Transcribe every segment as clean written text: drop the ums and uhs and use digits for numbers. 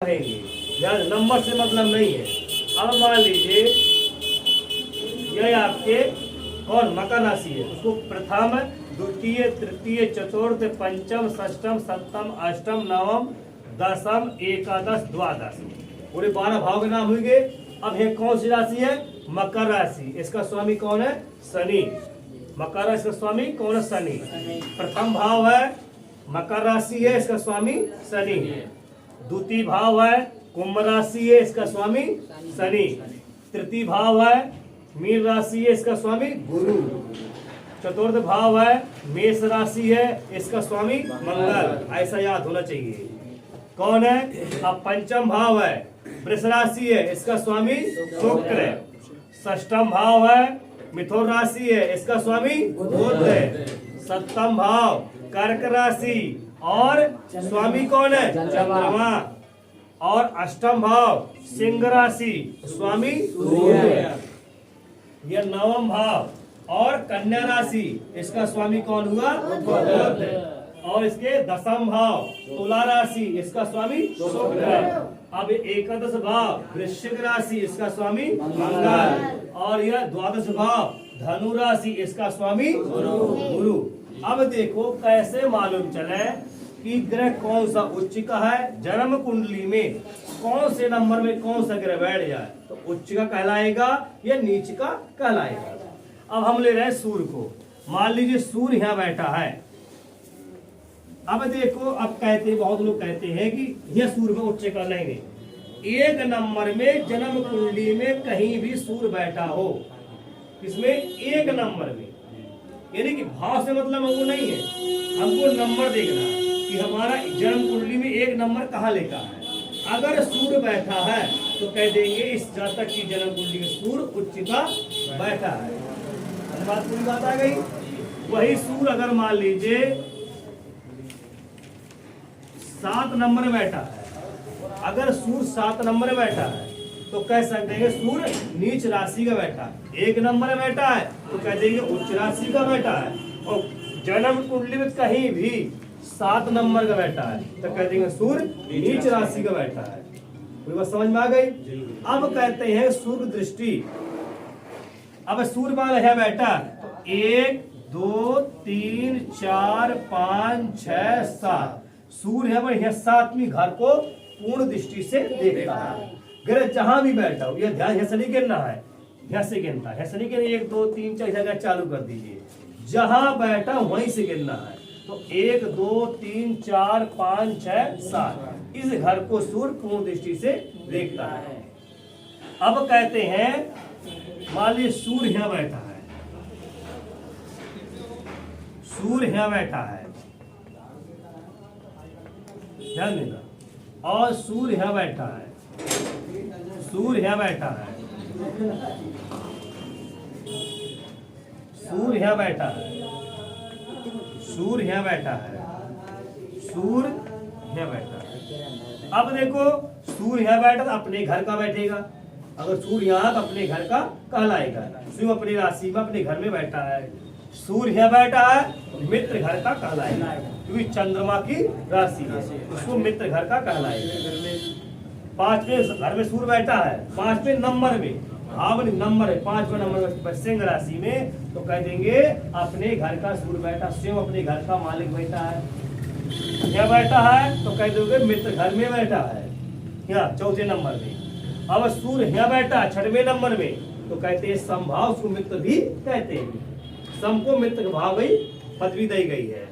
कहेंगे, यार नंबर से मतलब नहीं है। अब मान लीजिए यह आपके कौन मकर राशि है, उसको प्रथम द्वितीय तृतीय चतुर्थ पंचम षष्टम सप्तम अष्टम नवम दसम एकादश द्वादश पूरे 12 भाव के नाम हुए। अब ये कौन सी राशि है? मकर राशि। इसका स्वामी कौन है? शनि। मकर राशि का स्वामी कौन है? शनि। प्रथम भाव है मकर राशि है, इसका स्वामी शनि है। द्वितीय भाव है कुंभ राशि है, इसका स्वामी शनि। तृतीय भाव है मीन राशि है, इसका स्वामी गुरु। चतुर्थ भाव है मेष राशि है, इसका स्वामी मंगल। ऐसा याद होना चाहिए। कौन है? अब पंचम भाव है वृष राशि है, इसका स्वामी शुक्र है। षष्टम भाव है मिथुन राशि है, इसका स्वामी बुध है। सप्तम भाव कर्क राशि और स्वामी कौन है? चंद्रमा। और अष्टम भाव सिंह राशि, स्वामी सूर्य है। यह नवम भाव और कन्या राशि, इसका स्वामी कौन हुआ? बुध। और इसके दसम भाव तुला राशि, इसका स्वामी शुक्र है। अब एकादश भाव वृश्चिक राशि, इसका स्वामी मंगल। और यह द्वादश भाव धनु राशि, इसका स्वामी गुरु। अब देखो कैसे मालूम चले कि ग्रह कौन सा उच्च का है। जन्म कुंडली में कौन से नंबर में कौन सा ग्रह बैठ जाए तो उच्च का कहलाएगा या नीच का कहलाएगा। अब हम ले रहे हैं सूर्य को। मान लीजिए सूर्य यहाँ बैठा है। अब देखो, अब कहते हैं, बहुत लोग कहते हैं कि यह सूर्य में उच्च का नहीं। एक नंबर में जन्म कुंडली में कहीं भी सूर्य बैठा हो, इसमें एक नंबर में, यानी कि भाव से मतलब वो नहीं है, हमको नंबर देखना कि हमारा जन्म कुंडली में एक नंबर कहाँ लिखा है। अगर सूर्य बैठा है तो कह देंगे इस जातक की जन्म कुंडली में सूर्य उच्च का बैठा है। बात पूरी बात आ गई। वही सूर्य अगर मान लीजिए 7 नंबर में बैठा है, अगर सूर्य 7 नंबर में बैठा है तो कह सकते हैं सूर्य नीच राशि का बैठा है। 1 नंबर में बैठा है तो कह देंगे उच्च राशि का बैठा है। और जन्म कुंडली में कहीं भी 7 नंबर का बैठा है तो कह देंगे सूर्य नीच राशि का बैठा है। पूरी बात समझ में आ गई। अब कहते हैं सूर्य दृष्टि। अब सूर्य मान है बैठा तो 1 2 3 4 5 6 7 सूर्य है बढ़िया 7वीं घर को पूर्ण दृष्टि से देखता है। ग्रह जहां भी बैठा हो, यह ध्यान ऐसा नहीं गिनना है, यहाँ से गिनता है, ऐसा नहीं गिनना 1 2 3 4 जगह चालू कर दीजिए। जहां बैठा वहीं से गिनना है। तो 1 2 3 4 5 6 7 इस घर को सूर्य पूर्ण दृष्टि से देखता है। अब कहते हैं मान लीजिए सूर्य यहाँ बैठा है, सूर्य यहाँ बैठा है, ध्यान देना। और सूर्य यहाँ बैठा है, सूर्य यहाँ बैठा है, सूर्य यहाँ बैठा है, सूर्य यहाँ बैठा है, सूर्य यहाँ बैठा है। अब देखो सूर्य यहाँ बैठा तो अपने घर का बैठेगा। अगर सूर्य यहाँ तो अपने घर का कहलाएगा। सूर्य अपनी राशि में अपने घर में बैठा है। सूर्य यहाँ बैठा है तो मित्र घर का कहलाएगा, क्योंकि चंद्रमा की राशि है, उसको मित्र घर का कहलाएगा। 5वें घर में सूर्य बैठा है, 5वें नंबर में, भाव नंबर है 5वें नंबर में सिंह राशि में, तो कह देंगे अपने घर का सूर्य बैठा, स्वयं अपने घर का मालिक बैठा है। यहाँ बैठा है तो कह दोगे मित्र घर में बैठा है, यहाँ 4थे नंबर में। अब सूर्य यहाँ बैठा है 6वें नंबर में, तो कहते हैं समभाव, उसको मित्र भी कहते हैं। सम को मित्र भाव गई पदवी दी गई है।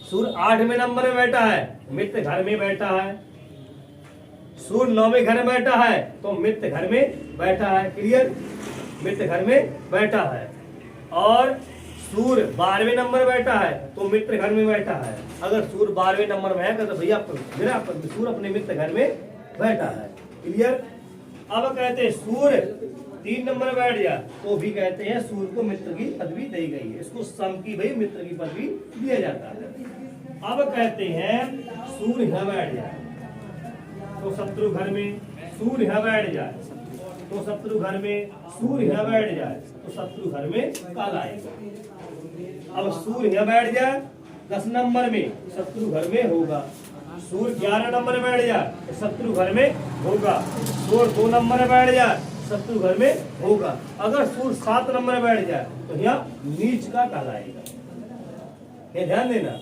सूर्य 8वें नंबर में बैठा है, मित्र घर में बैठा है। सूर्य 9वें घर में बैठा है तो मित्र घर में बैठा है। क्लियर? मित्र घर में बैठा है। और सूर्य 12वें नंबर में बैठा है तो मित्र घर में बैठा है। अगर सूर्य 12वें नंबर में है तो भैया सूर्य अपने मित्र घर में बैठा है। क्लियर? अब कहते हैं सूर्य 3 नंबर में बैठ जाए तो भी कहते हैं सूर्य को मित्र की पदवी दी गई है। इसको सम की भाई मित्र की पदवी दिया जाता है। अब कहते हैं सूर्य यहाँ बैठ जाए तो शत्रु घर में, सूर्य यहाँ बैठ जाए तो शत्रु घर में, सूर्य यहाँ बैठ जाए तो शत्रु घर में काल आएगा। अब सूर्य यहाँ बैठ जाए 10 नंबर में, शत्रु घर में होगा। सूर्य 11 नंबर में बैठ जाए तो शत्रु घर में होगा। सूर्य 2 नंबर में बैठ जाए शत्रु घर में होगा। अगर सूर्य 7 नंबर में बैठ जाए तो यहाँ नीच का कहलाएगा। ये ध्यान देना,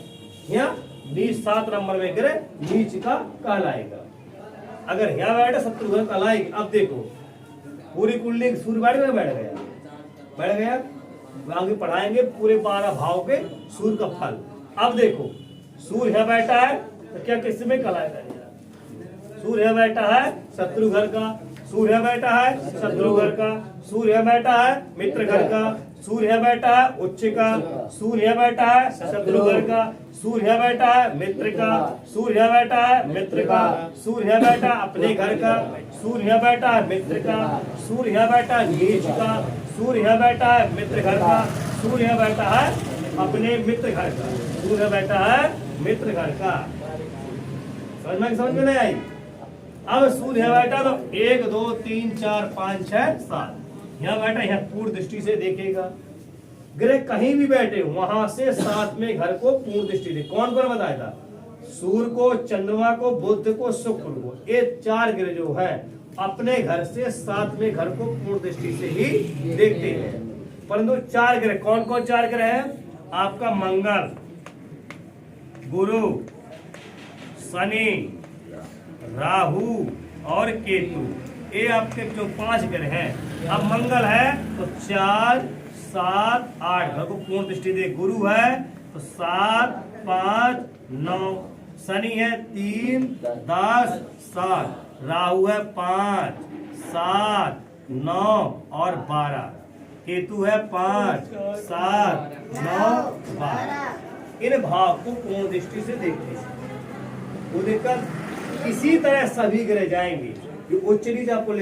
यहाँ नीच 7 नंबर में गिरे नीच का कहलाएगा। अगर यहाँ बैठे शत्रु घर कहलाएगी। अब देखो पूरी कुंडली सूर्य बैठ गया, आगे पढ़ाएंगे पूरे 12 भाव के सूर्य का फल। अब देखो सूर्य यहाँ बैठा है तो क्या किस में कहलाएगा? सूर्य यहाँ बैठा है शत्रु घर का, सूर्य यहाँ बैठा है शत्रु घर का, सूर्य यहाँ बैठा है मित्र घर का, सूर्य यहाँ बैठा है उच्च का, सूर्य यहाँ बैठा है शत्रु घर का, सूर्य यहाँ बैठा है मित्र का, सूर्य यहाँ बैठा है मित्र का, सूर्य यहाँ बैठा है अपने घर का, सूर्य यहाँ बैठा है मित्र का, सूर्य यहाँ बैठा है नीच का, सूर्य यहाँ बैठा है मित्र घर का, सूर्य यहाँ बैठा है अपने मित्र घर का, सूर्य बैठा है मित्र घर का। समझ में नहीं आई? अब सूर्य यहाँ बैठा तो 1 2 3 4 5 6 7 यहाँ बैठा, यहाँ पूर्ण दृष्टि से देखेगा। ग्रह कहीं भी बैठे वहां से 7वें घर को पूर्ण दृष्टि दे। कौन पर बताया था? सूर्य को, चंद्रमा को, बुध को, शुक्र को। ये 4 ग्रह जो है अपने घर से 7वें घर को पूर्ण दृष्टि से ही देखते हैं। परंतु 4 ग्रह कौन कौन 4 ग्रह है? आपका मंगल, गुरु, शनि, राहु और केतु, ये आपके जो 5 ग्रह हैं। अब मंगल है तो 4 7 8 घर को पूर्ण दृष्टि दे। गुरु है तो 7 5 9, शनि है 3 10 7, राहु है 5 7 9 और 12, केतु है 5 7 9 12। इन भाव को पूर्ण दृष्टि से देखते हैं। वो देखकर इसी तरह सभी ग्रह जाएंगे। ये उच्च नीच आपको